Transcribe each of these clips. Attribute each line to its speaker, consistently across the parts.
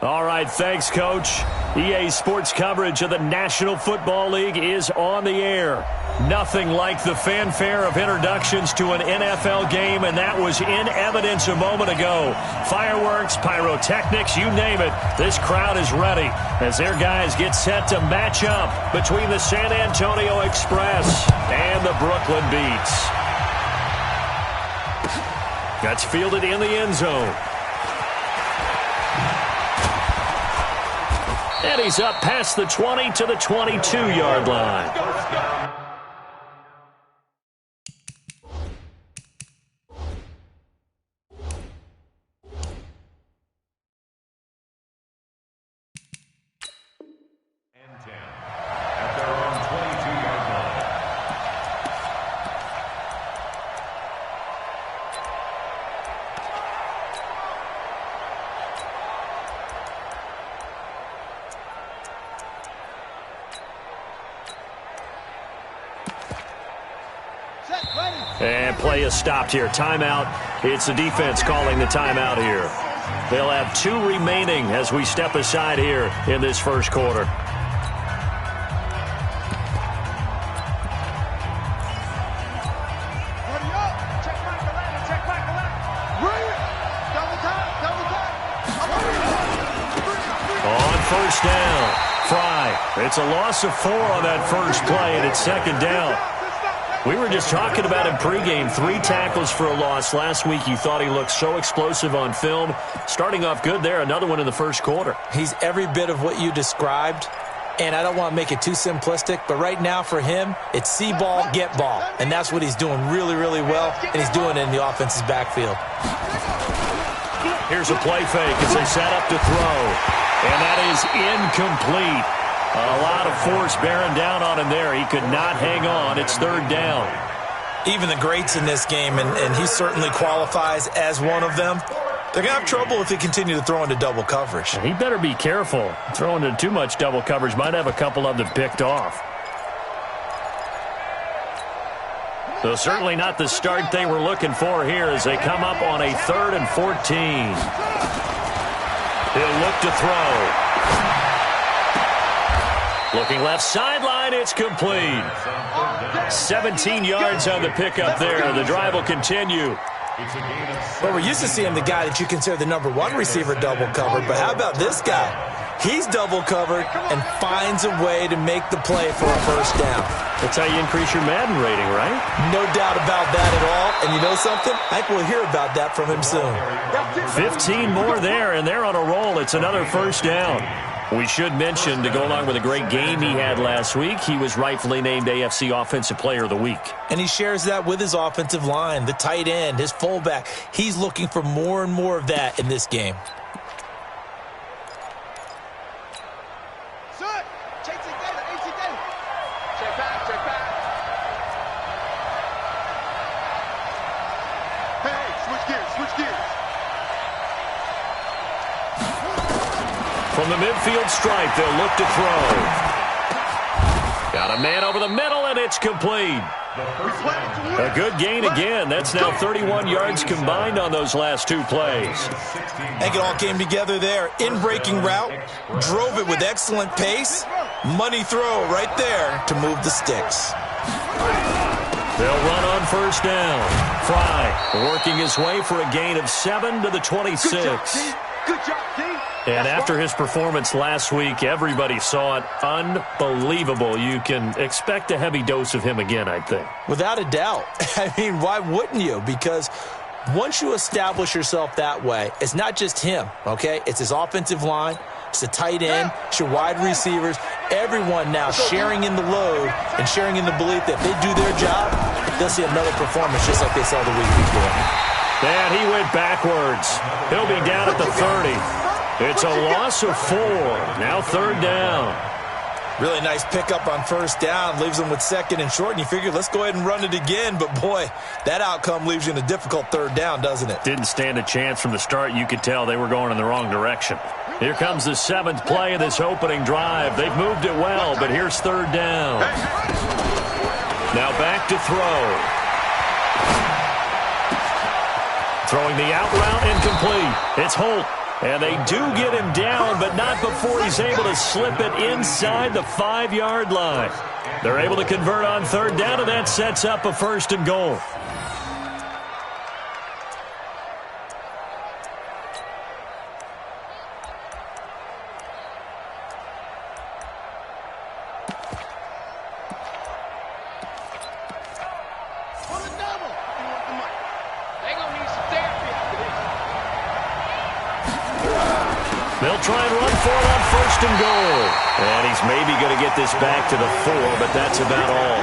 Speaker 1: All right, thanks, Coach. EA Sports coverage of the National Football League is on the air. Nothing like the fanfare of introductions to an NFL game, and that was in evidence a moment ago. Fireworks, pyrotechnics, you name it. This crowd is ready as their guys get set to match up between the San Antonio Express and the Brooklyn Beats. That's fielded in the end zone. And he's up past the 20 to the 22-yard line. And play is stopped here. Timeout. It's the defense calling the timeout here. They'll have 2 remaining as we step aside here in this first quarter. On first down, Fry. It's a loss of 4 on that first play, and it's second down. We were just talking about him pregame. 3 tackles for a loss. Last week you thought he looked so explosive on film. Starting off good there. Another one in the first quarter.
Speaker 2: He's every bit of what you described. And I don't want to make it too simplistic, but right now for him, it's see ball, get ball. And that's what he's doing really, really well. And he's doing it in the offense's backfield.
Speaker 1: Here's a play fake as they set up to throw. And that is incomplete. A lot of force bearing down on him there. He could not hang on. It's third down.
Speaker 2: Even the greats in this game, and he certainly qualifies as one of them, they're going to have trouble if they continue to throw into double coverage.
Speaker 1: He better be careful. Throwing into too much double coverage might have a couple of them picked off. So certainly not the start they were looking for here as they come up on a 3rd and 14. He'll look to throw. Looking left sideline, it's complete. 17 yards on the pickup there. The drive will continue.
Speaker 2: Well, we're used to seeing the guy that you consider the number 1 receiver double covered, but how about this guy? He's double covered and finds a way to make the play for a first down.
Speaker 1: That's how you increase your Madden rating, right?
Speaker 2: No doubt about that at all. And you know something? I think we'll hear about that from him soon.
Speaker 1: 15 more there, and they're on a roll. It's another first down. We should mention, to go along with a great game he had last week, he was rightfully named AFC Offensive Player of the Week.
Speaker 2: And he shares that with his offensive line, the tight end, his fullback. He's looking for more and more of that in this game.
Speaker 1: From the midfield stripe, they'll look to throw. Got a man over the middle, and it's complete. A good gain again. That's now 31 yards combined on those last 2 plays.
Speaker 2: I think it all came together there. In-breaking route, drove it with excellent pace. Money throw right there to move the sticks.
Speaker 1: They'll run on first down. Fry working his way for a gain of 7 to the 26.
Speaker 3: Good job, D.
Speaker 1: And after his performance last week, everybody saw it. Unbelievable. You can expect a heavy dose of him again, I think.
Speaker 2: Without a doubt. I mean, why wouldn't you? Because once you establish yourself that way, it's not just him, okay? It's his offensive line. It's the tight end. It's your wide receivers. Everyone now sharing in the load and sharing in the belief that if they do their job, they'll see another performance just like they saw the week before.
Speaker 1: And he went backwards. He'll be down at the 30. It's a loss of 4. Now third down.
Speaker 2: Really nice pickup on first down. Leaves them with 2nd and short. And you figure, let's go ahead and run it again. But, boy, that outcome leaves you in a difficult third down, doesn't it?
Speaker 1: Didn't stand a chance from the start. You could tell they were going in the wrong direction. Here comes the 7th play of this opening drive. They've moved it well, but here's third down. Now back to throw. Throwing the out route incomplete. It's Holt. And they do get him down, but not before he's able to slip it inside the 5-yard line. They're able to convert on third down, and that sets up a 1st and goal. They'll try and run for it on 1st and goal. And he's maybe going to get this back to the 4, but that's about all.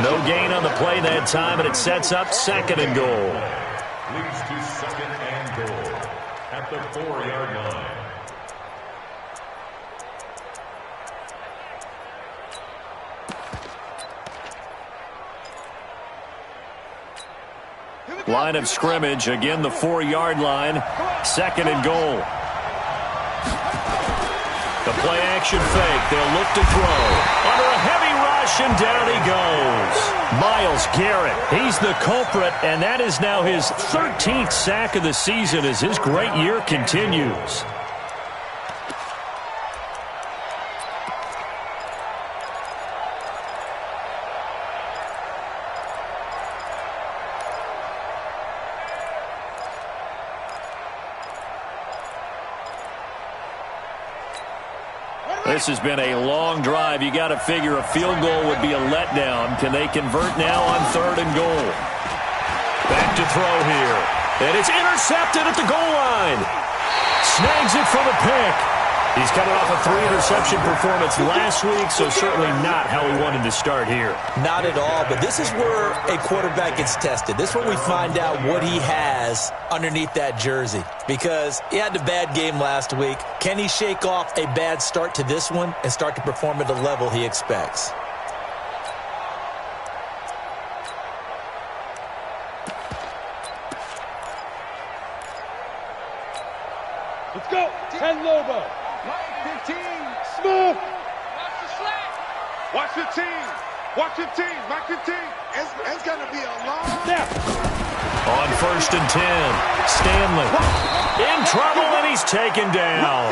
Speaker 1: No gain on the play that time, and it sets up 2nd and goal.
Speaker 4: Leads to 2nd and goal at the 4-yard line.
Speaker 1: Line of scrimmage, again the 4-yard line, 2nd and goal. The play action fake, they'll look to throw. Under a heavy rush, and down he goes. Myles Garrett, he's the culprit, and that is now his 13th sack of the season as his great year continues. This has been a long drive. You got to figure a field goal would be a letdown. Can they convert now on 3rd and goal? Back to throw here. And it's intercepted at the goal line. Snags it for the pick. He's coming off a 3-interception performance last week, so certainly not how he wanted to start here.
Speaker 2: Not at all, but this is where a quarterback gets tested. This is where we find out what he has underneath that jersey, because he had a bad game last week. Can he shake off a bad start to this one and start to perform at the level he expects?
Speaker 3: Let's go. 10 Lobo. 15. Smooth. Watch the slack. Watch 15. Watch 15. Mike 15. It's going to be a long snap.
Speaker 1: On 1st and 10, Stanley in trouble, and he's taken down.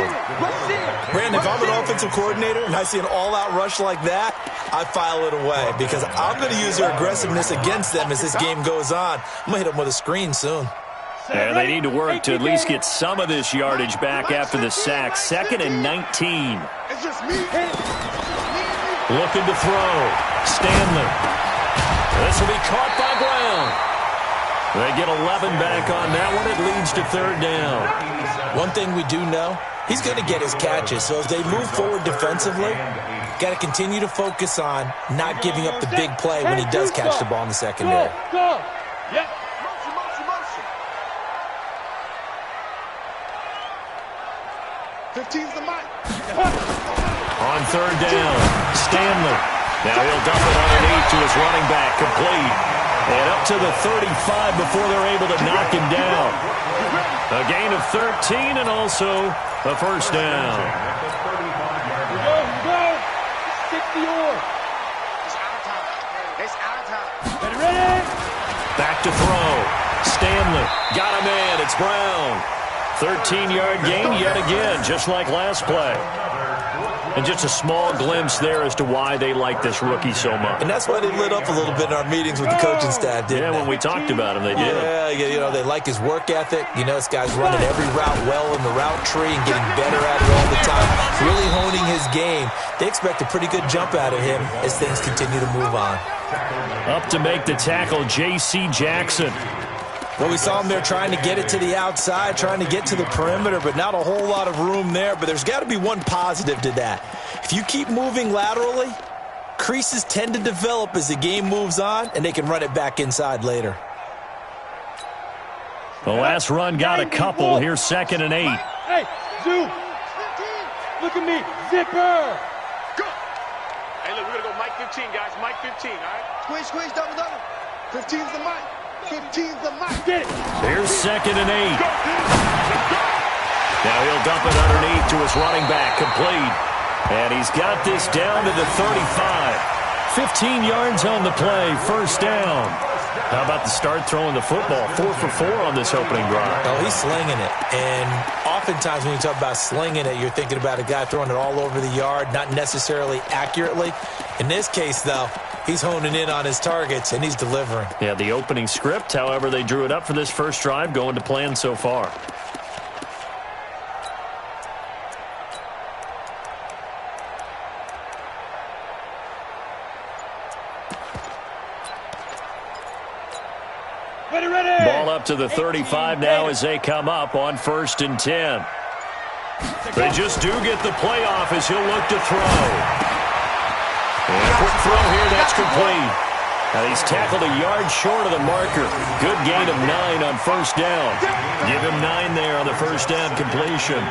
Speaker 2: Brandon, if I'm an offensive coordinator and I see an all-out rush like that, I file it away because I'm going to use their aggressiveness against them as this game goes on. I'm going to hit them with a screen soon.
Speaker 1: And they need to work to at least get some of this yardage back after the sack. 2nd and 19.
Speaker 3: It's just me.
Speaker 1: Looking to throw. Stanley. This will be caught by Brown. They get 11 back on that one. It leads to 3rd down.
Speaker 2: One thing we do know, he's going to get his catches. So as they move forward defensively, got to continue to focus on not giving up the big play when he does catch the ball in the secondary.
Speaker 3: Go. Yep. 15's the mic.
Speaker 1: On 3rd down, Stanley. Now he'll dump it underneath to his running back, complete. And up to the 35 before they're able to knock him down. A gain of 13 and also a 1st down.
Speaker 3: Go. 60 or. It's out of time. It's out of time. Ready?
Speaker 1: Back to throw. Stanley got a man. It's Brown. 13-yard gain yet again, just like last play. And just a small glimpse there as to why they like this rookie so much.
Speaker 2: And that's why they lit up a little bit in our meetings with the coaching staff, didn't they?
Speaker 1: When we talked about him, they did.
Speaker 2: Yeah, they like his work ethic. This guy's running every route well in the route tree and getting better at it all the time. Really honing his game. They expect a pretty good jump out of him as things continue to move on.
Speaker 1: Up to make the tackle, J.C. Jackson.
Speaker 2: Well, we saw him there trying to get it to the outside, trying to get to the perimeter, but not a whole lot of room there. But there's got to be one positive to that. If you keep moving laterally, creases tend to develop as the game moves on, and they can run it back inside later.
Speaker 1: The last run got a couple. Here's 2nd and 8.
Speaker 3: Hey, Zoo. Look at me. Zipper. Go. Hey, look, we're going to go Mike 15, guys. Mike 15, all right? Squeeze, double. 15's the mic. 15's the mic. Get it.
Speaker 1: Here's 2nd and 8. Now he'll dump it underneath to his running back, complete. And he's got this down to the 35. 15 yards on the play, first down. How about the start throwing the football? 4 for 4 on this opening drive.
Speaker 2: Oh, he's slinging it. And oftentimes when you talk about slinging it, you're thinking about a guy throwing it all over the yard, not necessarily accurately. In this case, though, he's honing in on his targets, and he's delivering.
Speaker 1: Yeah, the opening script, however, they drew it up for this first drive, going to plan so far. Ball up to the 35 now as they come up on 1st and 10. They just do get the playoff as he'll look to throw. And quick throw here, that's complete. Now he's tackled a yard short of the marker. Good gain of 9 on first down. Give him 9 there on the first down completion.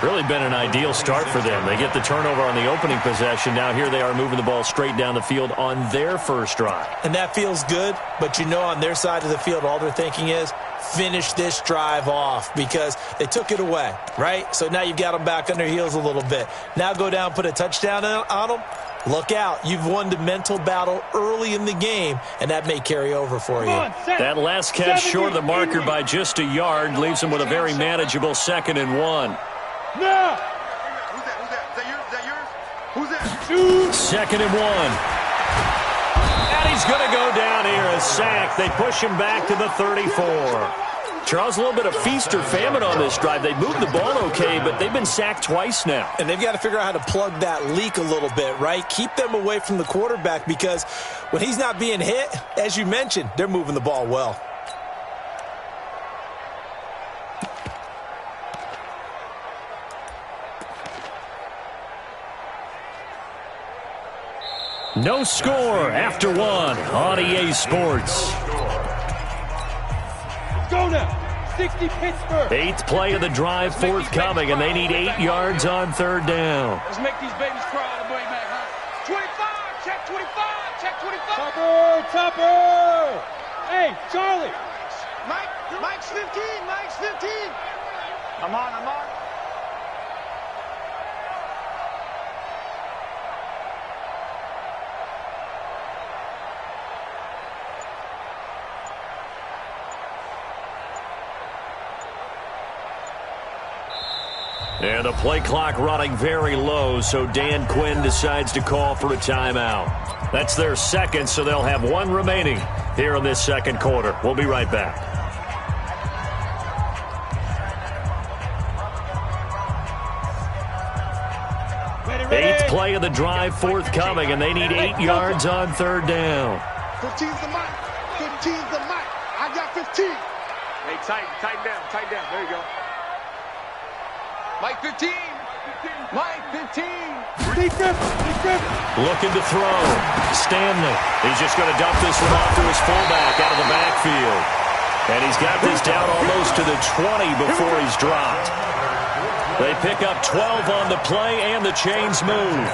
Speaker 1: Really been an ideal start for them. They get the turnover on the opening possession. Now here they are moving the ball straight down the field on their first drive.
Speaker 2: And that feels good, but you know on their side of the field all they're thinking is finish this drive off because they took it away, right? So now you've got them back on their heels a little bit. Now go down, put a touchdown on them. Look out. You've won the mental battle early in the game, and that may carry over for you.
Speaker 1: That last catch short of the marker by just a yard leaves them with a very manageable 2nd and 1.
Speaker 3: No! Who's that? Is that yours? Who's that?
Speaker 1: 2nd and 1. And he's going to go down here, a sack. They push him back to the 34. Charles, a little bit of feast or famine on this drive. They moved the ball okay, but they've been sacked twice now.
Speaker 2: And they've got to figure out how to plug that leak a little bit, right? Keep them away from the quarterback because when he's not being hit, as you mentioned, they're moving the ball well.
Speaker 1: No score after 1 on EA Sports.
Speaker 3: Go now. 60 Pittsburgh.
Speaker 1: 8th play of the drive forthcoming, and they need 8 yards on 3rd down.
Speaker 3: Let's make these babies cry all the way back, huh? 25, check 25, check 25. Topper. Hey, Charlie. Mike's 15, Mike's 15. I'm on.
Speaker 1: And the play clock running very low, so Dan Quinn decides to call for a timeout. That's their 2nd, so they'll have 1 remaining here in this 2nd quarter. We'll be right back. Eighth play of the drive forthcoming, and they need 8 yards on 3rd down.
Speaker 3: 15's the mic. 15's the mic. I got 15. Hey, tighten down. There you go. Mike 15. Mike 15.
Speaker 1: Looking to throw. Stanley. He's just going to dump this one off to his fullback out of the backfield. And he's got this down almost to the 20 before he's dropped. They pick up 12 on the play, and the chains move.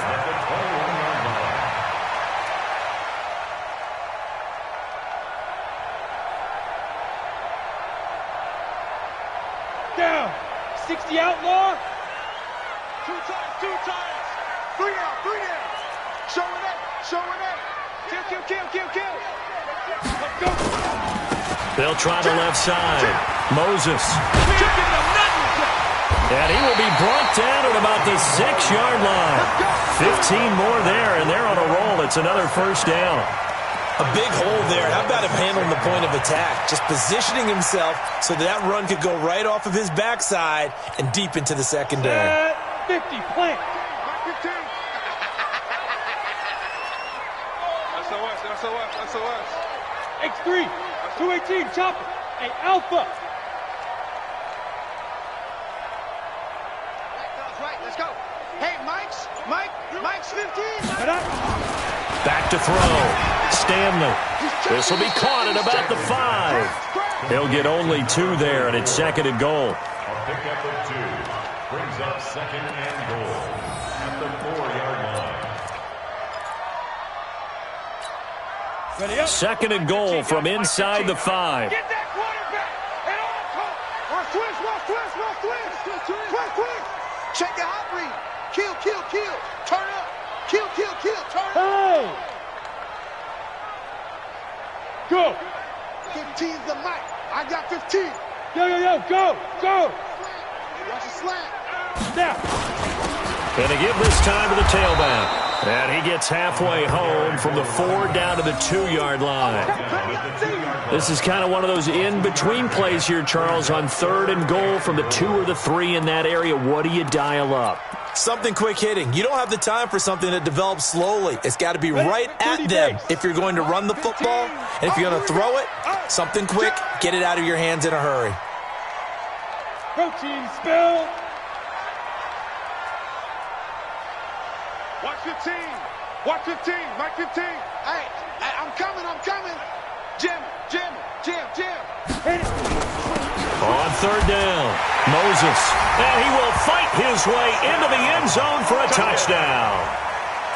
Speaker 3: Down. 60 outlaw. Two times. 3 out. Showing up. Kill. Let's go.
Speaker 1: They'll try the left side. Moses. And he will be brought down at about the 6-yard line. 15 more there, and they're on a roll. It's another first down.
Speaker 2: A big hole there. How about him handling the point of attack? Just positioning himself so that run could go right off of his backside and deep into the secondary.
Speaker 3: 50, plant. 15. SOS. X3, 218, chopper. Hey, Alpha. Right, let's go. Hey, Mike's 15.
Speaker 1: Back to throw. Stanley. This will be caught at about the 5. He'll get only 2 there, and it's 2nd and goal.
Speaker 4: A pickup of 2 brings up 2nd and goal at the 4-yard line.
Speaker 1: 2nd and goal from inside the 5.
Speaker 3: Get that quarterback. And on twist. Check the hot read. Kill. Turn up. Kill. Turn up. Go. 15's the mic. I got 15. Yo, go. Watch it slant. Snap.
Speaker 1: And they give this time to the tailback. And he gets halfway home from the 4 down to the 2-yard line. This is kind of one of those in-between plays here, Charles, on 3rd and goal from the 2 or the 3 in that area. What do you dial up?
Speaker 2: Something quick hitting. You don't have the time for something that develops slowly. It's got to be right at them if you're going to run the football. And if you're going to throw it, something quick, get it out of your hands in a hurry.
Speaker 3: Protein spill. Watch 15. Watch 15. Mike 15. Hey, I'm coming. Jim. Hit it.
Speaker 1: On 3rd down, Moses. And he will fight his way into the end zone for a touchdown.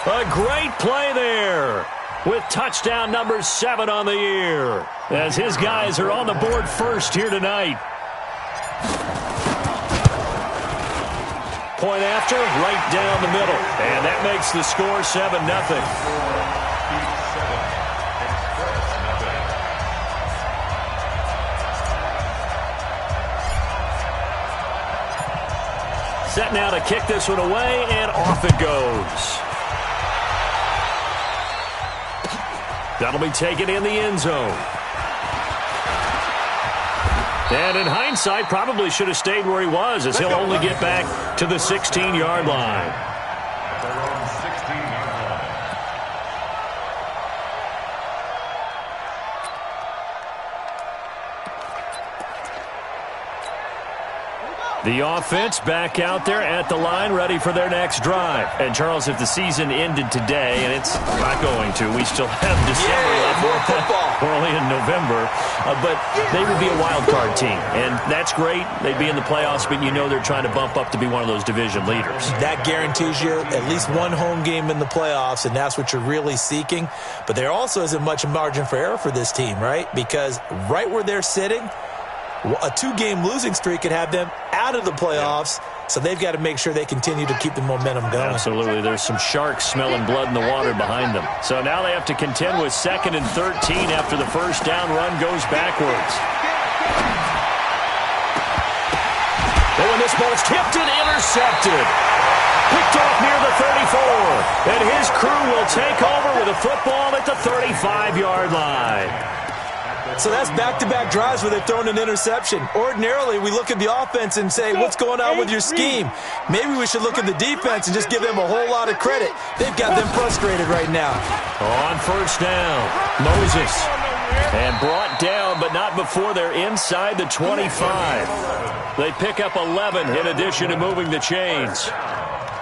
Speaker 1: A great play there with touchdown number 7 on the year as his guys are on the board first here tonight. Point after, right down the middle. And that makes the score 7-0. Set now to kick this one away, and off it goes. That'll be taken in the end zone. And in hindsight, probably should have stayed where he was, as he'll only get back to the 16-yard line. The offense back out there at the line, ready for their next drive. And, Charles, if the season ended today, and it's not going to, we still have December left.
Speaker 2: More football.
Speaker 1: We're only in November. But they would be a wild card team. And that's great. They'd be in the playoffs, but you know they're trying to bump up to be one of those division leaders.
Speaker 2: That guarantees you at least one home game in the playoffs, and that's what you're really seeking. But there also isn't much margin for error for this team, right? Because right where they're sitting, a 2-game losing streak could have them out of the playoffs, so they've got to make sure they continue to keep the momentum going.
Speaker 1: Absolutely. There's some sharks smelling blood in the water behind them. So now they have to contend with 2nd and 13 after the first down run goes backwards. And when this ball's tipped and intercepted. Picked off near the 34. And his crew will take over with a football at the 35-yard line.
Speaker 2: So that's back-to-back drives where they've thrown an interception. Ordinarily, we look at the offense and say, what's going on with your scheme? Maybe we should look at the defense and just give them a whole lot of credit. They've got them frustrated right now.
Speaker 1: On first down, Moses. And brought down, but not before they're inside the 25. They pick up 11 in addition to moving the chains.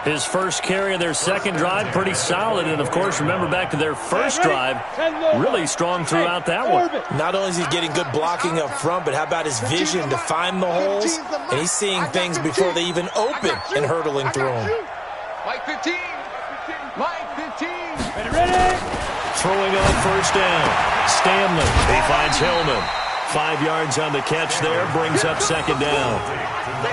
Speaker 1: His first carry of their second drive, pretty solid. And, of course, remember back to their first drive, really strong throughout that one.
Speaker 2: Not only is he getting good blocking up front, but how about his vision to find the holes? And he's seeing things before they even open and hurdling through them.
Speaker 3: Mike 15. Mike 15. Ready?
Speaker 1: Throwing on first down. Stanley. He finds Hillman. 5 yards on the catch there, brings up second down.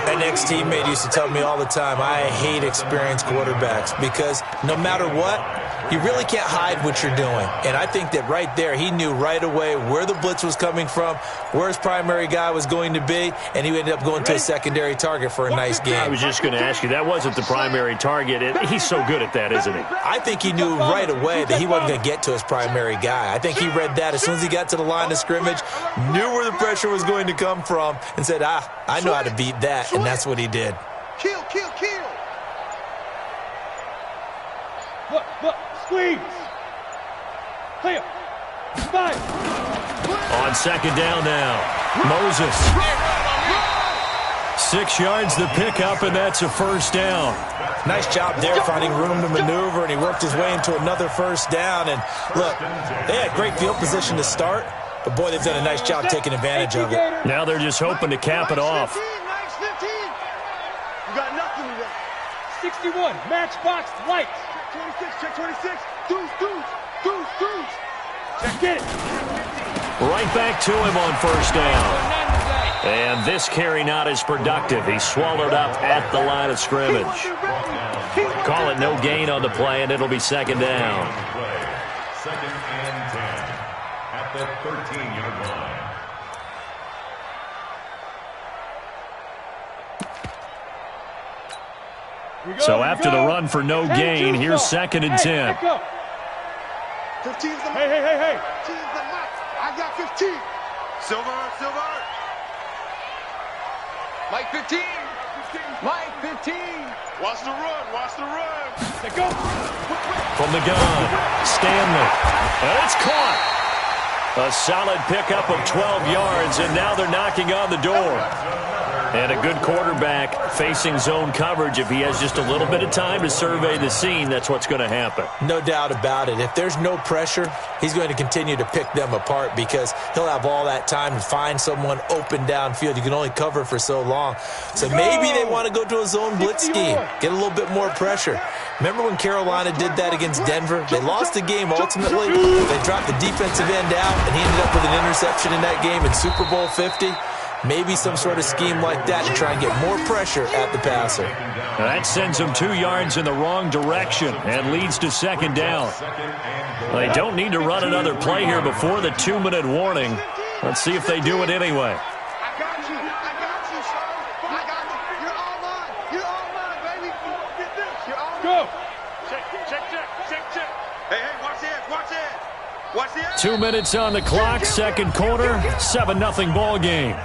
Speaker 2: An ex-teammate used to tell me all the time, I hate experienced quarterbacks because no matter what, you really can't hide what you're doing. And I think that right there, he knew right away where the blitz was coming from, where his primary guy was going to be, and he ended up going to a secondary target for a nice game.
Speaker 1: I was just going to ask you, that wasn't the primary target. He's so good at that, isn't he?
Speaker 2: I think he knew right away that he wasn't going to get to his primary guy. I think he read that as soon as he got to the line of scrimmage, knew where the pressure was going to come from, and said, I know how to beat that, and that's what he did.
Speaker 3: Kill. Look, squeeze. Clear. Five.
Speaker 1: On second down now, Moses. 6 yards the pickup, and that's a first down.
Speaker 2: Nice job there finding room to maneuver, and he worked his way into another first down. And look, they had great field position to start, but boy, they've done a nice job taking advantage of it.
Speaker 1: Now they're just hoping to cap it off.
Speaker 3: Max 15. You got nothing today. 61, matchbox lights. Check 26. Deuce. Check it.
Speaker 1: Right back to him on first down. And this carry not as productive. He's swallowed up at the line of scrimmage. Call it no gain on the play, and it'll be second down.
Speaker 4: Second and 10 at the 13-yard line.
Speaker 1: So after the run for no gain, here's 2nd and 10.
Speaker 3: 15's the hey. 15's the max. I got 15. Silver. Mike 15. Mike 15. Watch the run. Let's go.
Speaker 1: From the gun, Stanley. And it's caught. A solid pickup of 12 yards, and now they're knocking on the door. And a good quarterback facing zone coverage. If he has just a little bit of time to survey the scene, that's what's going to happen.
Speaker 2: No doubt about it. If there's no pressure, he's going to continue to pick them apart because he'll have all that time to find someone open downfield. You can only cover for so long. So maybe they want to go to a zone blitz scheme, get a little bit more pressure. Remember when Carolina did that against Denver? They lost the game ultimately. They dropped the defensive end out, and he ended up with an interception in that game in Super Bowl 50. Maybe some sort of scheme like that to try and get more pressure at the passer.
Speaker 1: That sends them 2 yards in the wrong direction and leads to 2nd down. They don't need to run another play here before the 2-minute warning. Let's see if they do it anyway.
Speaker 3: I got you, son. I got you. You're all mine, baby. Get this. You're all mine. Go. Check. Hey, watch it.
Speaker 1: 2 minutes on the clock, 2nd quarter, 7-0 ball game.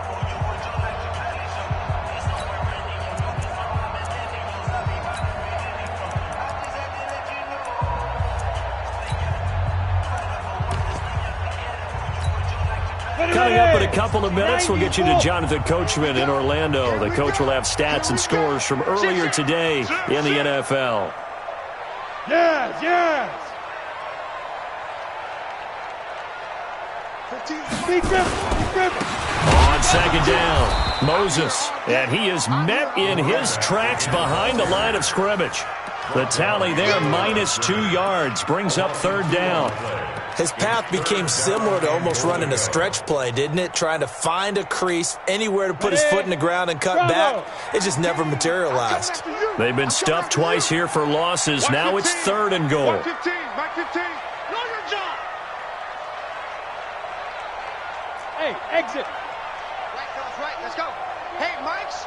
Speaker 1: Coming up in a couple of minutes, we'll get you to Jonathan Coachman in Orlando. The coach will have stats and scores from earlier today in the NFL.
Speaker 3: Yes.
Speaker 1: On 2nd down, Moses, and he is met in his tracks behind the line of scrimmage. The tally there, -2 yards, brings up 3rd down.
Speaker 2: His path became similar to almost running a stretch play, didn't it? Trying to find a crease, anywhere to put his foot in the ground and cut back. It just never materialized.
Speaker 1: They've been stuffed twice here for losses. Now it's 3rd and goal.
Speaker 3: Mike 15. Know your job. Hey, exit. Right. Let's go. Hey, Mike's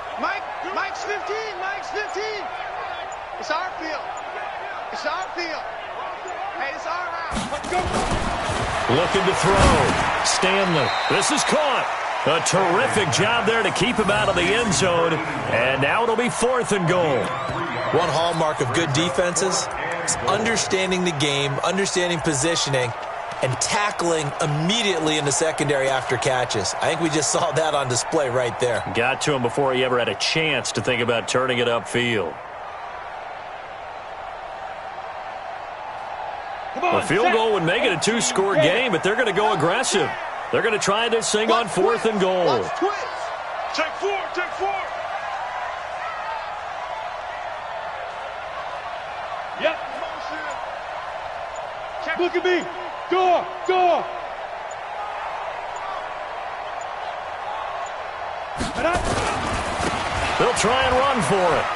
Speaker 3: 15. Mike's 15. It's our field. Hey, it's our house. Let's go.
Speaker 1: Looking to throw. Stanley. This is caught. A terrific job there to keep him out of the end zone. And now it'll be 4th and goal.
Speaker 2: One hallmark of good defenses is understanding the game, understanding positioning, and tackling immediately in the secondary after catches. I think we just saw that on display right there.
Speaker 1: Got to him before he ever had a chance to think about turning it upfield. A field goal would make it a 2-score game, but they're going to go aggressive. They're going to try this thing on 4th and goal.
Speaker 3: Take four. Yep. Look at me. Door.
Speaker 1: They'll try and run for it.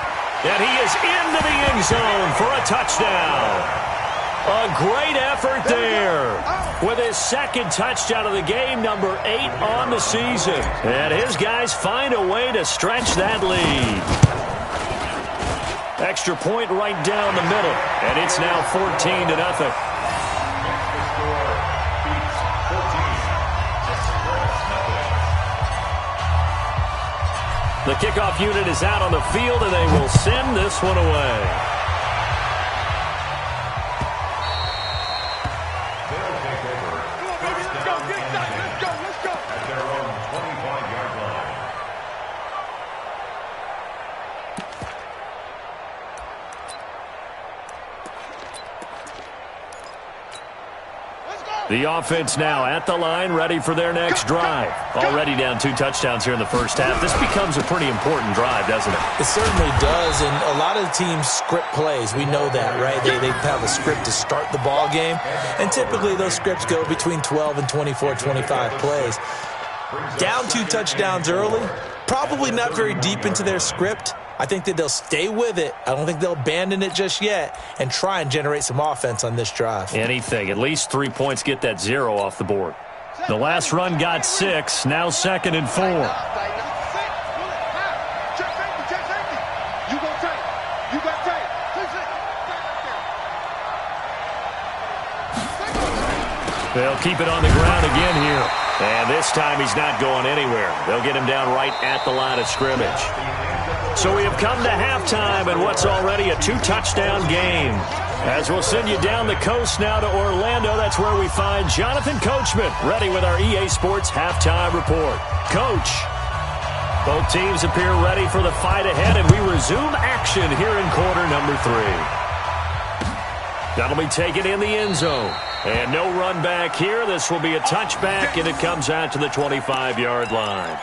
Speaker 1: And he is into the end zone for a touchdown. A great effort there with his 2nd touchdown of the game, number 8 on the season. And his guys find a way to stretch that lead. Extra point right down the middle, and it's now 14-0. The kickoff unit is out on the field, and they will send this one away. The offense now at the line, ready for their next drive. Already down 2 touchdowns here in the first half. This becomes a pretty important drive, doesn't it?
Speaker 2: It certainly does, and a lot of the teams script plays. We know that, right? They have a script to start the ball game, and typically those scripts go between 12 and 24, 25 plays. Down 2 touchdowns early, probably not very deep into their script. I think that they'll stay with it. I don't think they'll abandon it just yet and try and generate some offense on this drive.
Speaker 1: Anything. At least 3 points, get that 0 off the board. The last run got 6. Now 2nd and 4. They'll keep it on the ground again here. And this time he's not going anywhere. They'll get him down right at the line of scrimmage. So we have come to halftime in what's already a 2-touchdown game. As we'll send you down the coast now to Orlando, that's where we find Jonathan Coachman ready with our EA Sports Halftime Report. Coach, both teams appear ready for the fight ahead, and we resume action here in quarter number 3. That'll be taken in the end zone. And no run back here. This will be a touchback, and it comes out to the 25-yard line.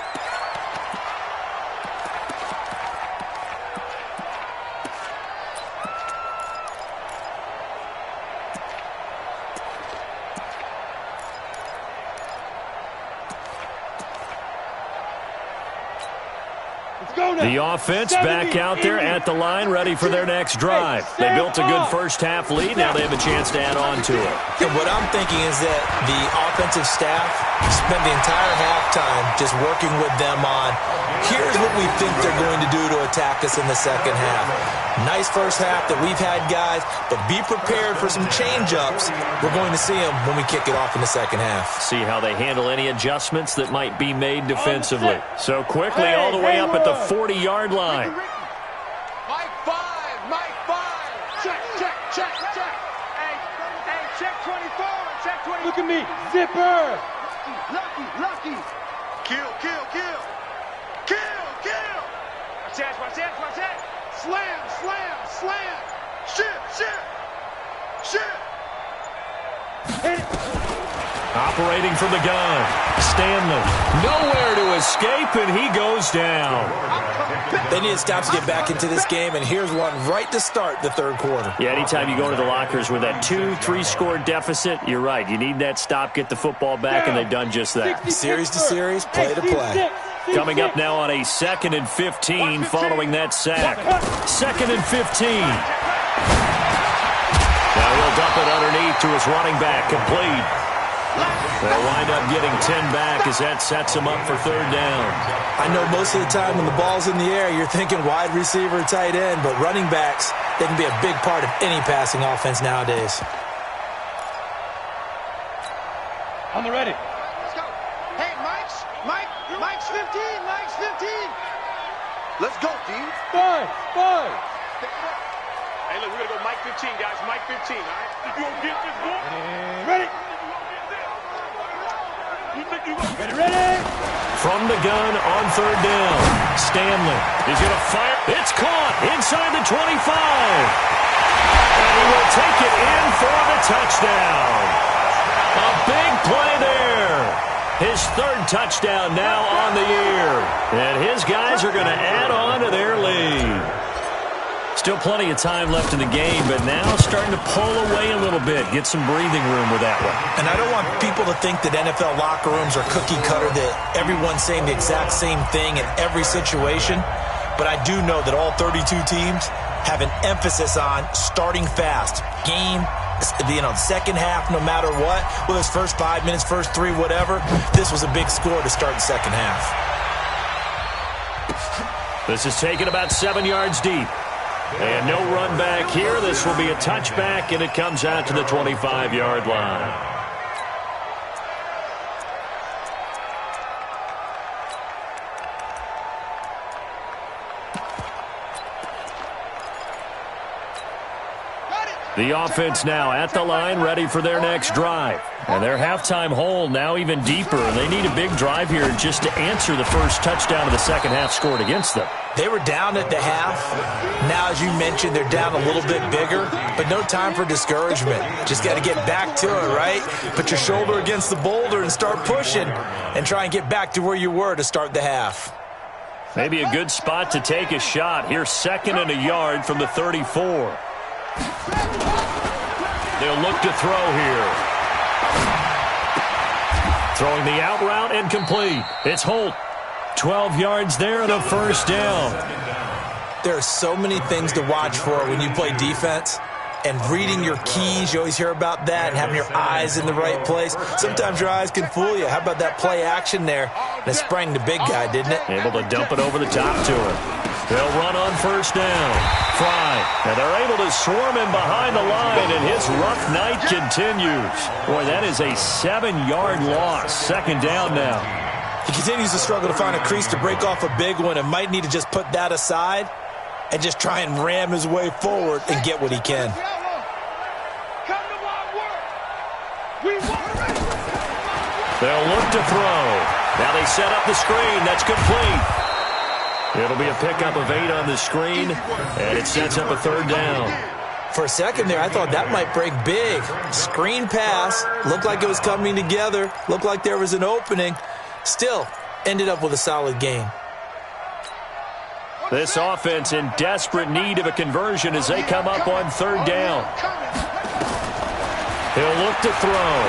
Speaker 1: The offense back out there at the line, ready for their next drive. They built a good first-half lead. Now they have a chance to add on to it.
Speaker 2: And what I'm thinking is that the offensive staff spent the entire halftime just working with them on, here's what we think they're going to do to attack us in the second half. Nice first half that we've had, guys, but be prepared for some change-ups. We're going to see them when we kick it off in the second half.
Speaker 1: See how they handle any adjustments that might be made defensively. So quickly all the way up at the 40-yard line.
Speaker 3: Mike 5, Mike 5. Check. Hey, check 24, check 24. Look at me, zipper. Lucky. Kill. Watch that. Slam. Shit.
Speaker 1: Operating from the gun. Stanley. Nowhere to escape, and he goes down.
Speaker 2: They need to stop to get back into this game, and here's one right to start the third quarter.
Speaker 1: Yeah, anytime you go into the lockers with that 2-3 score deficit, you're right. You need that stop, get the football back, and they've done just that.
Speaker 2: Series to series, play to play.
Speaker 1: Coming up now on a 2nd and 15 following that sack. 2nd and 15. Now he'll dump it underneath to his running back, complete. They'll wind up getting 10 back as that sets him up for third down.
Speaker 2: I know most of the time when the ball's in the air, you're thinking wide receiver, tight end, but running backs, they can be a big part of any passing offense nowadays.
Speaker 3: On the ready. Let's go. Hey, Mike's 15. Let's go, D. 5. Hey, look, we're going to go Mike 15, guys. Mike 15, all right? You going to get this boy? Ready. Ready.
Speaker 1: From the gun on third down. Stanley. He's going to fire. It's caught inside the 25. And he will take it in for the touchdown. A big play there. His third touchdown now on the year. And his guys are going to add on to their lead. Still plenty of time left in the game, but now starting to pull away a little bit. Get some breathing room with that one.
Speaker 2: And I don't want people to think that NFL locker rooms are cookie cutter, that everyone's saying the exact same thing in every situation. But I do know that all 32 teams have an emphasis on starting fast. Game, second half, no matter what. Whether it's first 5 minutes, first 3, whatever. This was a big score to start the second half.
Speaker 1: This is taken about 7 yards deep. And no run back here. This will be a touchback, and it comes out to the 25-yard line. The offense now at the line, ready for their next drive. And their halftime hole now even deeper. They need a big drive here just to answer the first touchdown of the second half scored against them.
Speaker 2: They were down at the half. Now, as you mentioned, they're down a little bit bigger, but no time for discouragement. Just got to get back to it, right? Put your shoulder against the boulder and start pushing and try and get back to where you were to start the half.
Speaker 1: Maybe a good spot to take a shot. Here's 2nd and a yard from the 34. They'll look to throw here. Throwing the out route and complete. It's Holt. 12 yards there and a first down.
Speaker 2: There are so many things to watch for when you play defense. and reading your keys. You always hear about that, and having your eyes in the right place. Sometimes your eyes can fool you. How about that play action there? And it sprang the big guy, didn't it?
Speaker 1: Able to dump it over the top to him. They'll run on first down. Fry. And they're able to swarm him behind the line, and his rough night continues. Boy, that is a 7-yard loss. Second down now.
Speaker 2: He continues to struggle to find a crease to break off a big one and might need to just put that aside and just try and ram his way forward and get what he can.
Speaker 1: They'll look to throw. Now they set up the screen. That's complete. It'll be a pickup of 8 on the screen, and it sets up a third down.
Speaker 2: For a second there, I thought that might break big. Screen pass. Looked like it was coming together. Looked like there was an opening. Still, ended up with a solid game.
Speaker 1: This offense in desperate need of a conversion as they come up on third down. He'll look to throw.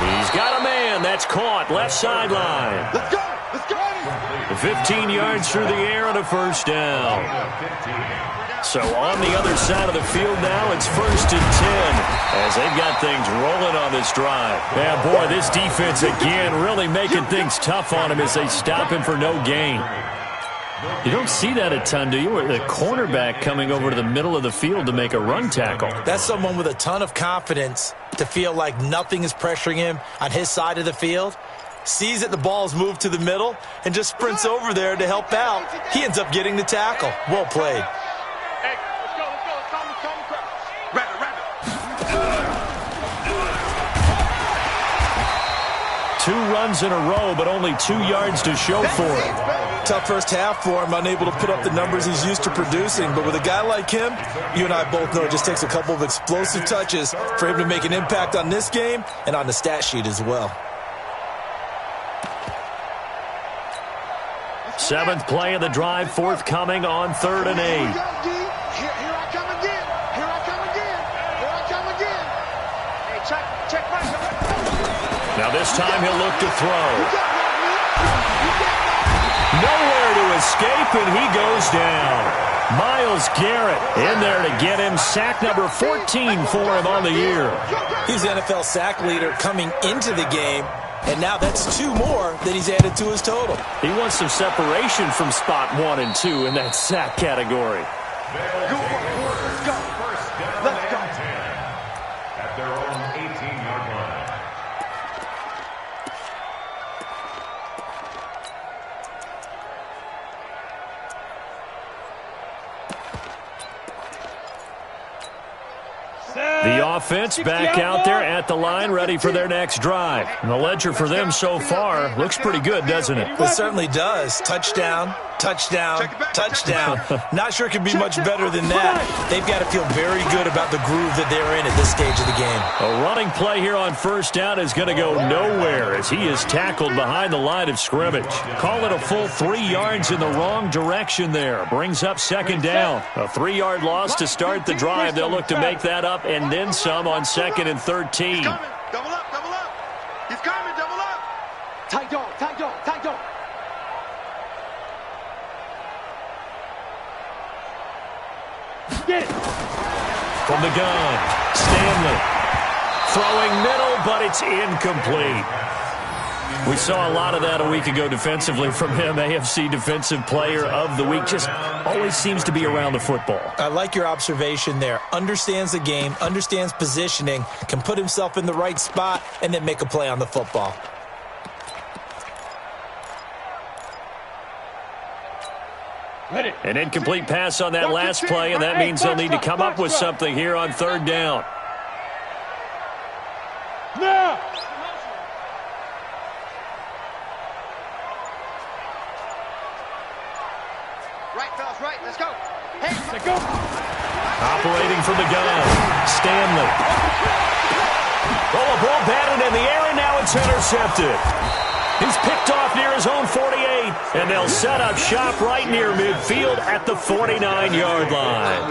Speaker 1: He's got a man. That's caught. Left sideline.
Speaker 3: Let's go. Let's go.
Speaker 1: 15 yards through the air and a first down. So on the other side of the field now, it's 1st and 10 as they've got things rolling on this drive. Yeah, boy, this defense again really making things tough on him as they stop him for no gain. You don't see that a ton, do you? The cornerback coming over to the middle of the field to make a run tackle.
Speaker 2: That's someone with a ton of confidence to feel like nothing is pressuring him on his side of the field. Sees that the ball's moved to the middle and just sprints over there to help out. He ends up getting the tackle. Well played.
Speaker 3: Hey, let's go. Let's calm the Rabbit.
Speaker 1: Two runs in a row, but only 2 yards to show for it.
Speaker 2: Tough first half for him, unable to put up the numbers he's used to producing. But with a guy like him, you and I both know it just takes a couple of explosive touches for him to make an impact on this game and on the stat sheet as well.
Speaker 1: 7th play of the drive, forthcoming on 3rd and 8.
Speaker 3: Here I come again. Here I come again. Hey, check my.
Speaker 1: Now this time he'll look to throw. Nowhere to escape, and he goes down. Myles Garrett in there to get him. Sack number 14 for him on the year.
Speaker 2: He's the NFL sack leader coming into the game, and now that's 2 more that he's added to his total.
Speaker 1: He wants some separation from spot 1 and 2 in that sack category.
Speaker 3: Let's go. Let's go.
Speaker 4: At their own 18-yard line.
Speaker 1: The offense back out there at the line, ready for their next drive. And the ledger for them so far looks pretty good, doesn't it?
Speaker 2: It certainly does. Touchdown, touchdown, touchdown. Not sure it could be much better than that. They've got to feel very good about the groove that they're in at this stage of the game.
Speaker 1: A running play here on first down is going to go nowhere as he is tackled behind the line of scrimmage. Call it a full 3 yards in the wrong direction there. Brings up second down. A 3-yard loss to start the drive. They'll look to make that up and then some on 2nd and 13.
Speaker 3: Double up. He's coming, double up. Tight dog. Get it.
Speaker 1: From the gun, Stanley. Throwing middle, but it's incomplete. We saw a lot of that a week ago defensively from him. AFC Defensive Player of the Week. Just always seems to be around the football.
Speaker 2: I like your observation there. Understands the game, understands positioning, can put himself in the right spot, and then make a play on the football.
Speaker 1: An incomplete pass on that last play, and that means they'll need to come up with something here on 3rd down.
Speaker 3: Now. Right, let's go. Hey, let's go.
Speaker 1: Operating from the gun, Stanley. Oh, a ball batted in the air, and now it's intercepted. He's picked off near his own 48, and they'll set up shop right near midfield at the 49-yard line.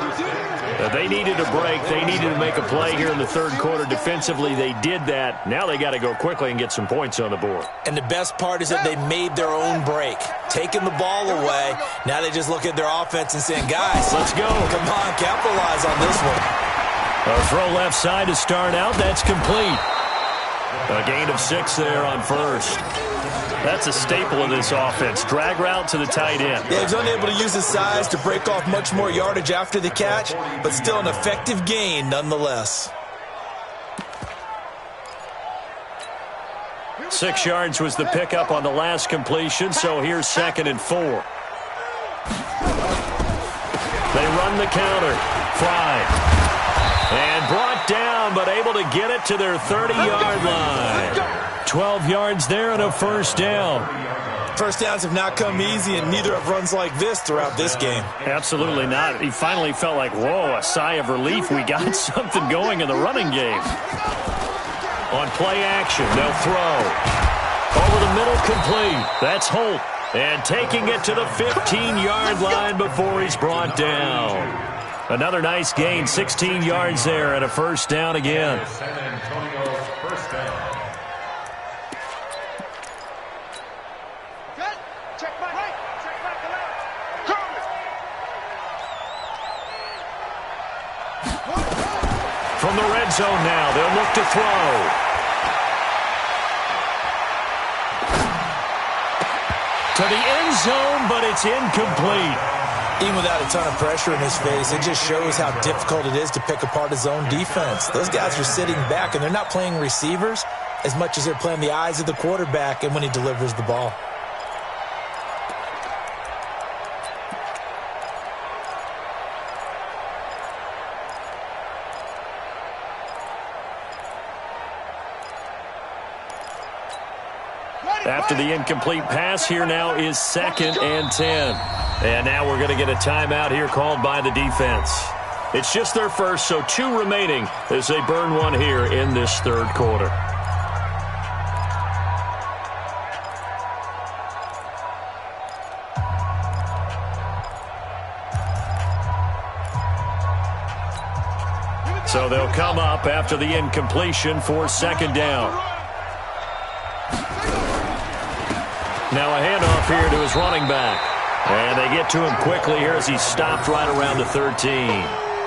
Speaker 1: They needed a break. They needed to make a play here in the third quarter. Defensively, they did that. Now they got to go quickly and get some points on the board.
Speaker 2: And the best part is that they made their own break. Taking the ball away, now they just look at their offense and saying, guys,
Speaker 1: let's go.
Speaker 2: Come on, capitalize on this one.
Speaker 1: A throw left side to start out. That's complete. A gain of 6 there on first. That's a staple of this offense. Drag route to the tight end.
Speaker 2: Yeah, he's unable to use his size to break off much more yardage after the catch, but still an effective gain nonetheless.
Speaker 1: 6 yards was the pickup on the last completion, so here's 2nd and 4. They run the counter. Fry. And brought down, but able to get it to their 30-yard line. 12 yards there and a first down.
Speaker 2: First downs have not come easy, and neither have runs like this throughout this game.
Speaker 1: Absolutely not. He finally felt like, whoa, a sigh of relief. We got something going in the running game. On play action, they'll throw. Over the middle, complete. That's Holt. And taking it to the 15-yard line before he's brought down. Another nice gain, 16 yards there and a first down again.
Speaker 4: San Antonio's first down.
Speaker 3: Good. Check back right. Check back the left. Come.
Speaker 1: From the red zone now, they'll look to throw. To the end zone, but it's incomplete.
Speaker 2: Even without a ton of pressure in his face, it just shows how difficult it is to pick apart his own defense. Those guys are sitting back, and they're not playing receivers as much as they're playing the eyes of the quarterback and when he delivers the ball.
Speaker 1: After the incomplete pass, here now is 2nd and 10. And now we're going to get a timeout here called by the defense. It's just their first, so 2 remaining as they burn one here in this third quarter. So they'll come up after the incompletion for 2nd down. Now a handoff here to his running back. And they get to him quickly here as he stopped right around the 13.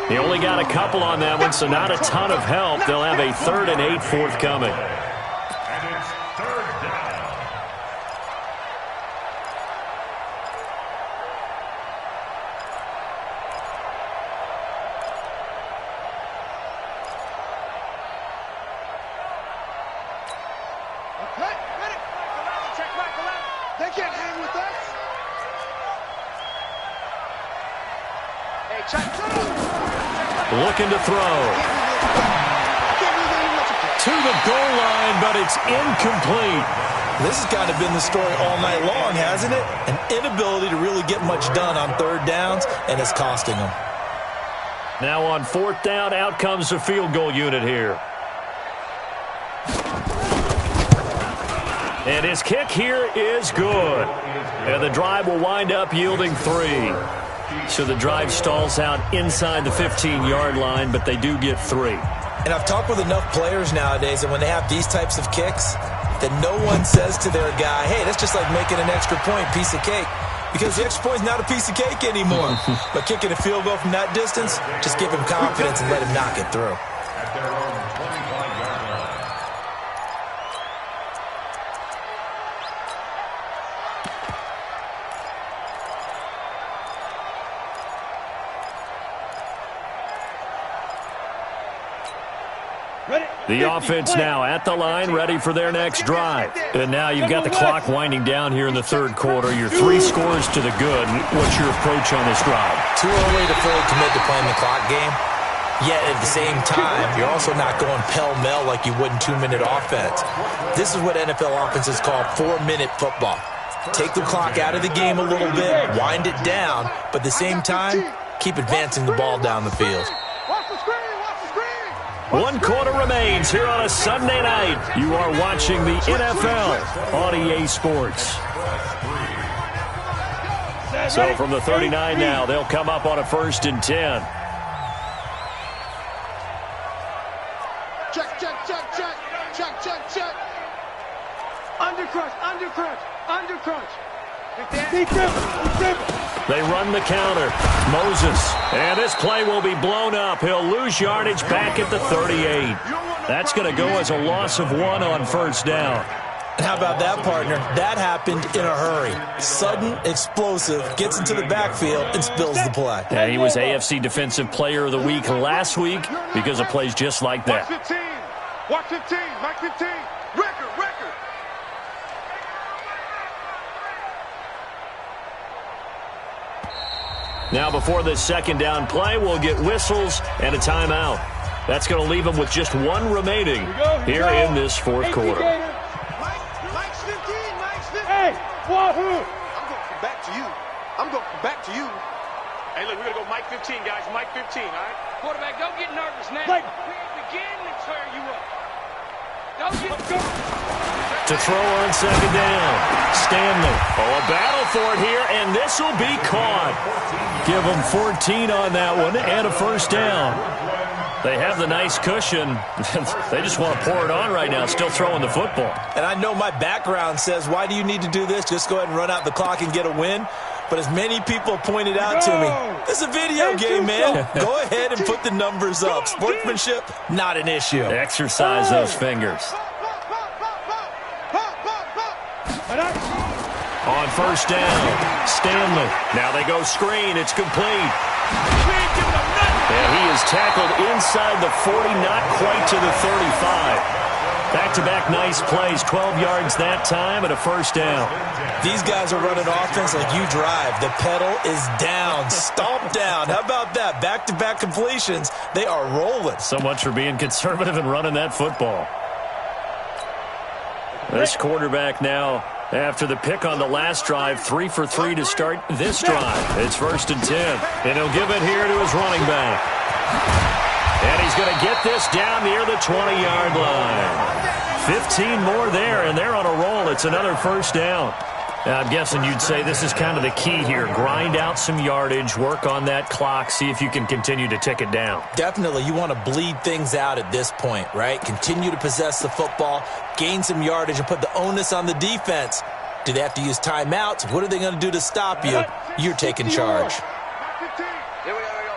Speaker 1: He only got a couple on that one, so not a ton of help. They'll have a 3rd and 8 forthcoming.
Speaker 4: And it's 3rd down.
Speaker 3: Okay, ready. Check back the left. They can't hang with us.
Speaker 1: Looking to throw. To the goal line, but it's incomplete.
Speaker 2: This has kind of been the story all night long, hasn't it? An inability to really get much done on 3rd downs, and it's costing them.
Speaker 1: Now on 4th down, out comes the field goal unit here. And his kick here is good. And the drive will wind up yielding 3. So the drive stalls out inside the 15-yard line, but they do get 3.
Speaker 2: And I've talked with enough players nowadays that when they have these types of kicks, that no one says to their guy, hey, that's just like making an extra point, piece of cake. Because the extra point is not a piece of cake anymore. But kicking a field goal from that distance, just give him confidence and let him knock it through.
Speaker 4: At their own 25-yard line.
Speaker 1: The offense now at the line, ready for their next drive. And now you've got the clock winding down here in the third quarter. Your 3 scores to the good. What's your approach on this drive?
Speaker 2: Too early to fully commit to playing the clock game. Yet at the same time, you're also not going pell-mell like you would in 2-minute offense. This is what NFL offenses call 4-minute football. Take the clock out of the game a little bit, wind it down, but at the same time, keep advancing the ball down the field.
Speaker 3: Watch the screen, watch the screen.
Speaker 1: 1 quarter remains here on a Sunday night. You are watching the NFL on EA Sports. So from the 39 now, they'll come up on a 1st and 10.
Speaker 3: Under crunch, under crunch, under crunch.
Speaker 1: They run the counter. Moses. And this play will be blown up. He'll lose yardage back at the 38. That's going to go as a loss of 1 on first down.
Speaker 2: How about that, partner? That happened in a hurry. Sudden, explosive, gets into the backfield, and spills the play.
Speaker 1: And he was AFC Defensive Player of the Week last week because of plays just like that.
Speaker 3: Watch 15. Watch 15. Mike 15. Record.
Speaker 1: Now, before this second down play, we'll get whistles and a timeout. That's going to leave them with just 1 remaining here in this fourth quarter.
Speaker 3: Mike's 15. Hey, Wahoo! I'm going to come back to you. Hey, look, we're going to go Mike 15, guys. Mike 15, all right?
Speaker 5: Quarterback, don't get nervous now.
Speaker 3: Mike.
Speaker 5: We're beginning to tear you up. Don't get
Speaker 1: To throw on second down. Stanley. Oh, a battle for it here, and this will be caught. Give them 14 on that one and a first down. They have the nice cushion. They just want to pour it on right now, still throwing the football.
Speaker 2: And I know my background says, why do you need to do this? Just go ahead and run out the clock and get a win. But as many people pointed out to me, this is a video game, man. Go ahead and put the numbers up. Sportsmanship, not an issue.
Speaker 1: Exercise those fingers. On first down, Stanley. Now they go screen. It's complete. And he is tackled inside the 40, not quite to the 35. Back-to-back nice plays, 12 yards that time and a first down.
Speaker 2: These guys are running offense like you drive. The pedal is down, stomp down. How about that? Back-to-back completions. They are rolling.
Speaker 1: So much for being conservative and running that football. This quarterback now, after the pick on the last drive, 3 for 3 to start this drive. It's 1st and 10, and he'll give it here to his running back. And he's going to get this down near the 20-yard line. 15 more there, and they're on a roll. It's another first down. Now, I'm guessing you'd say this is kind of the key here. Grind out some yardage, work on that clock, see if you can continue to tick it down.
Speaker 2: Definitely. You want to bleed things out at this point, right? Continue to possess the football, gain some yardage, and put the onus on the defense. Do they have to use timeouts? What are they going to do to stop you? You're taking charge.
Speaker 3: Here we go.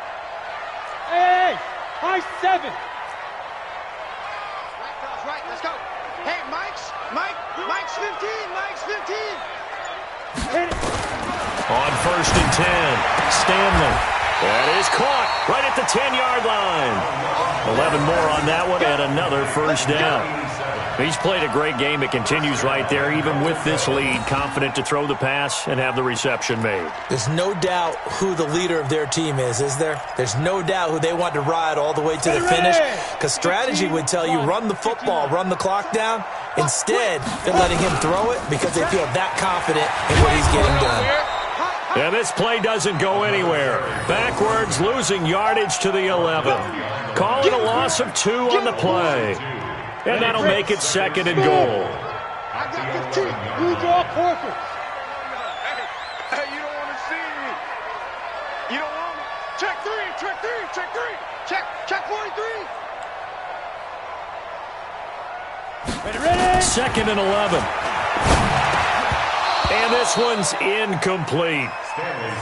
Speaker 3: Hey, high 7. Right, let's go. Hey, Mike's 15. Mike's 15.
Speaker 1: On 1st and 10, Stanley. That is caught right at the 10-yard line. 11 more on that one and another first down. He's played a great game. It continues right there, even with this lead, confident to throw the pass and have the reception made.
Speaker 2: There's no doubt who the leader of their team is there? There's no doubt who they want to ride all the way to the finish, because strategy would tell you run the football, run the clock down. Instead, they're letting him throw it because they feel that confident in what he's getting done.
Speaker 1: And this play doesn't go anywhere. Backwards, losing yardage to the 11. Calling a loss of 2 on the play. And that'll make it 2nd and goal.
Speaker 3: I got 15. You draw quarter. Hey, you don't want to see me. You don't want me. Check 3. Check 43. Ready.
Speaker 1: 2nd and 11. And this one's incomplete.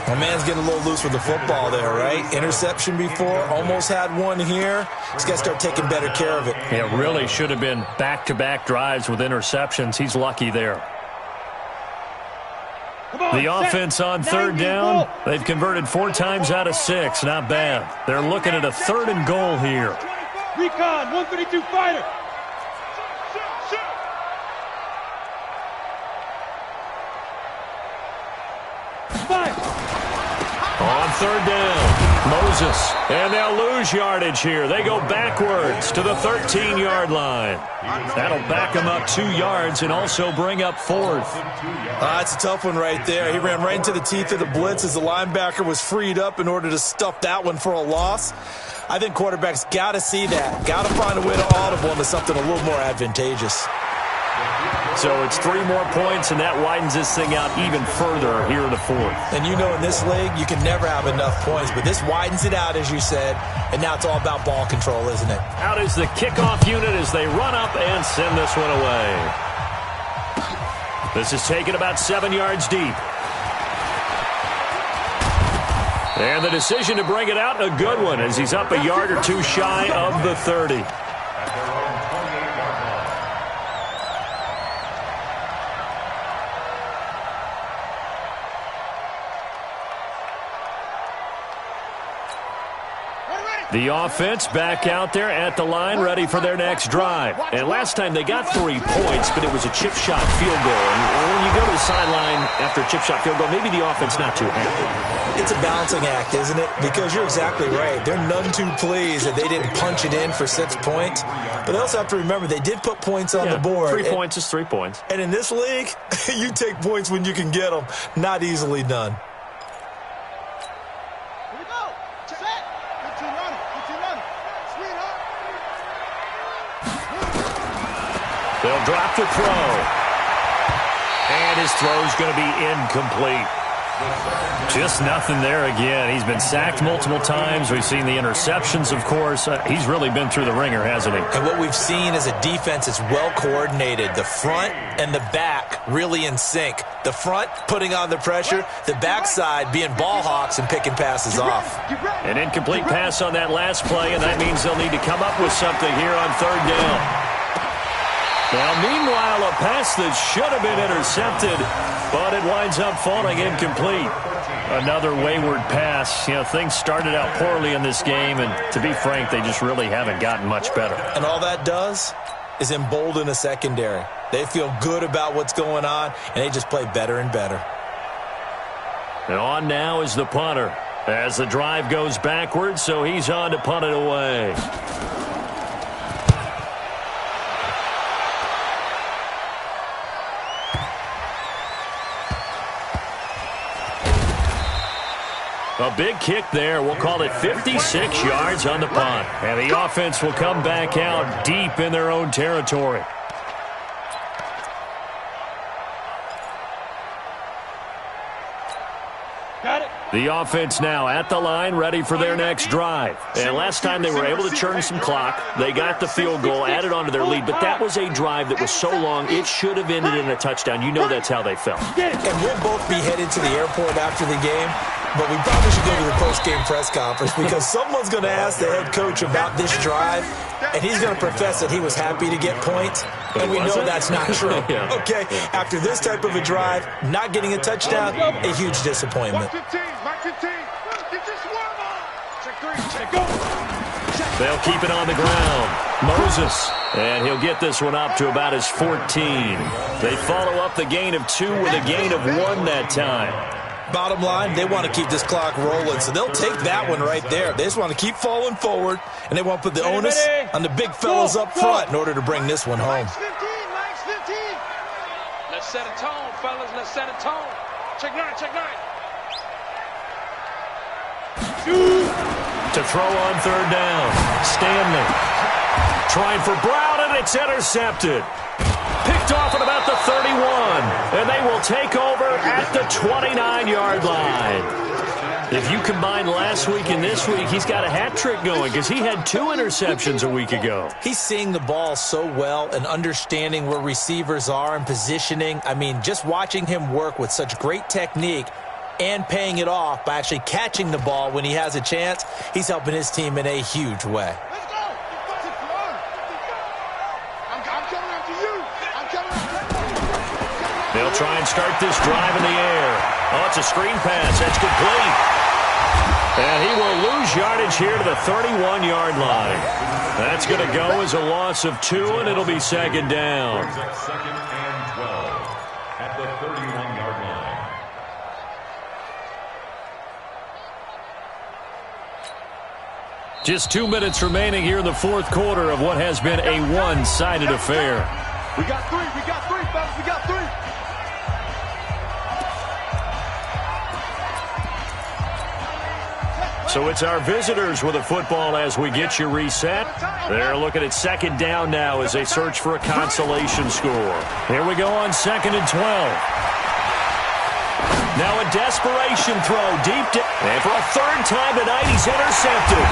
Speaker 2: My man's getting a little loose with the football there, right? Interception before, almost had one here. He's got to start taking better care of it.
Speaker 1: It really should have been back-to-back drives with interceptions. He's lucky there. The offense on 3rd down, they've converted 4 times out of 6. Not bad. They're looking at a 3rd and goal here.
Speaker 3: Recon, 132 fighter.
Speaker 1: On 3rd down, Moses. And they'll lose yardage here. They go backwards to the 13-yard line. That'll back them up 2 yards and also bring up 4th.
Speaker 2: That's a tough one right there. He ran right into the teeth of the blitz as the linebacker was freed up in order to stuff that one for a loss. I think quarterbacks got to see that. Got to find a way to audible into something a little more advantageous.
Speaker 1: So it's 3 more points, and that widens this thing out even further here in the 4th.
Speaker 2: And you know in this league, you can never have enough points, but this widens it out, as you said, and now it's all about ball control, isn't it?
Speaker 1: Out is the kickoff unit as they run up and send this one away. This is taken about 7 yards deep. And the decision to bring it out, a good one, as he's up a yard or two shy of the 30. The offense back out there at the line, ready for their next drive. And last time they got 3 points, but it was a chip shot field goal. And when you go to the sideline after a chip shot field goal, maybe the offense not too happy.
Speaker 2: It's a balancing act, isn't it? Because you're exactly right. They're none too pleased that they didn't punch it in for 6 points. But they also have to remember they did put points on the board.
Speaker 1: 3 points is 3 points.
Speaker 2: And in this league, you take points when you can get them. Not easily done.
Speaker 1: They'll drop the throw. And his throw's going to be incomplete. Just nothing there again. He's been sacked multiple times. We've seen the interceptions, of course. He's really been through the ringer, hasn't he?
Speaker 2: And what we've seen is a defense that's well coordinated. The front and the back really in sync. The front putting on the pressure, the backside being ball hawks and picking passes off.
Speaker 1: An incomplete pass on that last play, and that means they'll need to come up with something here on 3rd down. Now, meanwhile, a pass that should have been intercepted, but it winds up falling incomplete. Another wayward pass. You know, things started out poorly in this game, and to be frank, they just really haven't gotten much better.
Speaker 2: And all that does is embolden a secondary. They feel good about what's going on, and they just play better and better.
Speaker 1: And on now is the punter as the drive goes backwards, so he's on to punt it away. A big kick there. We'll call it 56 yards on the punt. And the offense will come back out deep in their own territory.
Speaker 5: Got it.
Speaker 1: The offense now at the line, ready for their next drive. And last time they were able to churn some clock. They got the field goal, added on to their lead. But that was a drive that was so long, it should have ended in a touchdown. You know that's how they felt.
Speaker 2: And we'll both be headed to the airport after the game. But we probably should go to the post-game press conference because someone's going to ask the head coach about this drive, and he's going to profess that he was happy to get points, and we know that's not true. Okay, after this type of a drive, not getting a touchdown, a huge disappointment.
Speaker 1: They'll keep it on the ground. Moses, and he'll get this one up to about his 14. They follow up the gain of 2 with a gain of 1 that time.
Speaker 2: Bottom line, they want to keep this clock rolling, so they'll take that one right there. They just want to keep falling forward, and they want to put the onus on the big fellas up front in order to bring this one home.
Speaker 5: Let's set a tone, fellas. Let's set a tone. Check 9, check 9.
Speaker 1: To throw on 3rd down. Stanley trying for Brown, and it's intercepted. Picked off at about the 31, and they will take over at the 29-yard line. If you combine last week and this week, he's got a hat trick going because he had 2 interceptions a week ago.
Speaker 2: He's seeing the ball so well and understanding where receivers are and positioning. I mean, just watching him work with such great technique and paying it off by actually catching the ball when he has a chance, he's helping his team in a huge way.
Speaker 1: They'll try and start this drive in the air. Oh, it's a screen pass. That's complete. And he will lose yardage here to the 31-yard line. That's going to go as a loss of 2, and it'll be 2nd down.
Speaker 4: 2nd and 12 at the 31-yard line.
Speaker 1: Just 2 minutes remaining here in the 4th quarter of what has been a one-sided affair.
Speaker 3: We got 3, fellas, we got 3.
Speaker 1: So it's our visitors with the football as we get you reset. They're looking at 2nd down now as they search for a consolation score. Here we go on 2nd and 12. Now a desperation throw deep down. And for a 3rd time tonight, he's intercepted.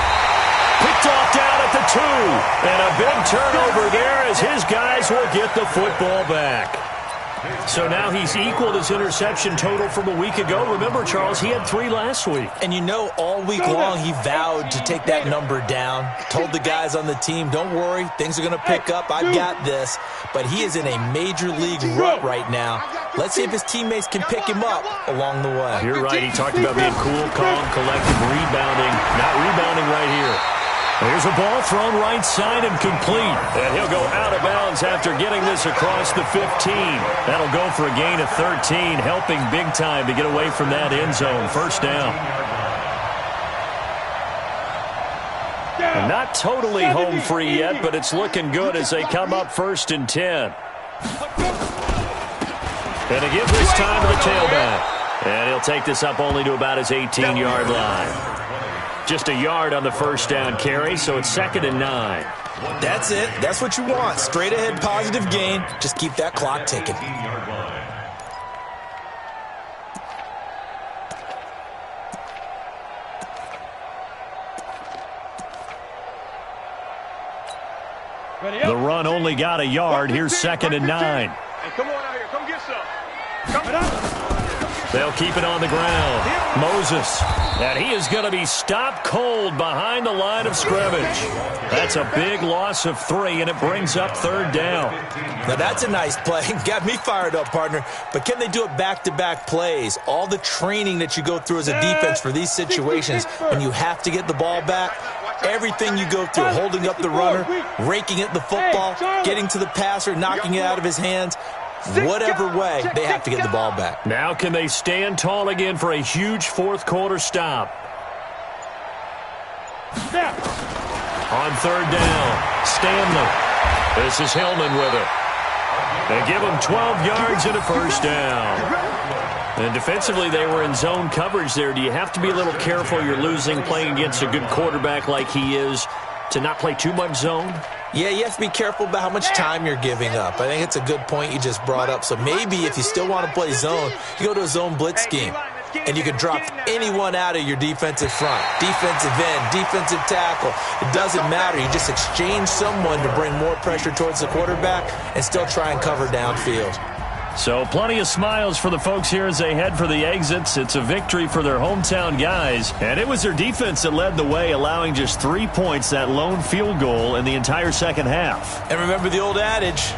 Speaker 1: Picked off down at the 2. And a big turnover there as his guys will get the football back. So now he's equaled his interception total from a week ago. Remember, Charles, he had 3 last week.
Speaker 2: And you know, all week long he vowed to take that number down. Told the guys on the team, don't worry, things are going to pick up. I've got this. But he is in a major league rut right now. Let's see if his teammates can pick him up along the way.
Speaker 1: You're right. He talked about being cool, calm, collective, rebounding. Not rebounding right here. Here's a ball thrown right side and complete. And he'll go out of bounds after getting this across the 15. That'll go for a gain of 13, helping big time to get away from that end zone. First down. And not totally home free yet, but it's looking good as they come up 1st and 10. And to give this time to the tailback. And he'll take this up only to about his 18-yard line. Just a yard on the first down carry, so it's 2nd and 9.
Speaker 2: That's it. That's what you want. Straight ahead, positive gain. Just keep that clock ticking.
Speaker 1: The run only got a yard. Here's 2nd and 9.
Speaker 3: Hey, come on out here. Come get some. Come on.
Speaker 1: They'll keep it on the ground. Moses. And he is going to be stopped cold behind the line of scrimmage. That's a big loss of 3, and it brings up 3rd down.
Speaker 2: Now, that's a nice play. Got me fired up, partner. But can they do it back-to-back plays? All the training that you go through as a defense for these situations, when you have to get the ball back, everything you go through, holding up the runner, raking at the football, getting to the passer, knocking it out of his hands, whatever way, they have to get the ball back.
Speaker 1: Now can they stand tall again for a huge 4th quarter stop? On 3rd down, Stanley. This is Hillman with it. They give him 12 yards and a first down. And defensively, they were in zone coverage there. Do you have to be a little careful? You're losing playing against a good quarterback like he is to not play too much zone?
Speaker 2: Yeah, you have to be careful about how much time you're giving up. I think it's a good point you just brought up. So maybe if you still want to play zone, you go to a zone blitz scheme. And you can drop anyone out of your defensive front. Defensive end, defensive tackle. It doesn't matter. You just exchange someone to bring more pressure towards the quarterback and still try and cover downfield.
Speaker 1: So plenty of smiles for the folks here as they head for the exits. It's a victory for their hometown guys. And it was their defense that led the way, allowing just 3 points, that lone field goal in the entire second half.
Speaker 2: And remember the old adage,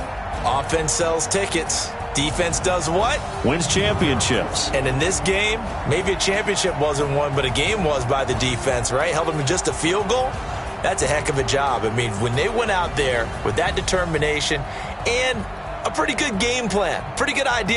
Speaker 2: offense sells tickets. Defense does what?
Speaker 1: Wins championships.
Speaker 2: And in this game, maybe a championship wasn't won, but a game was by the defense, right? Held them to just a field goal. That's a heck of a job. I mean, when they went out there with that determination and a pretty good game plan, pretty good idea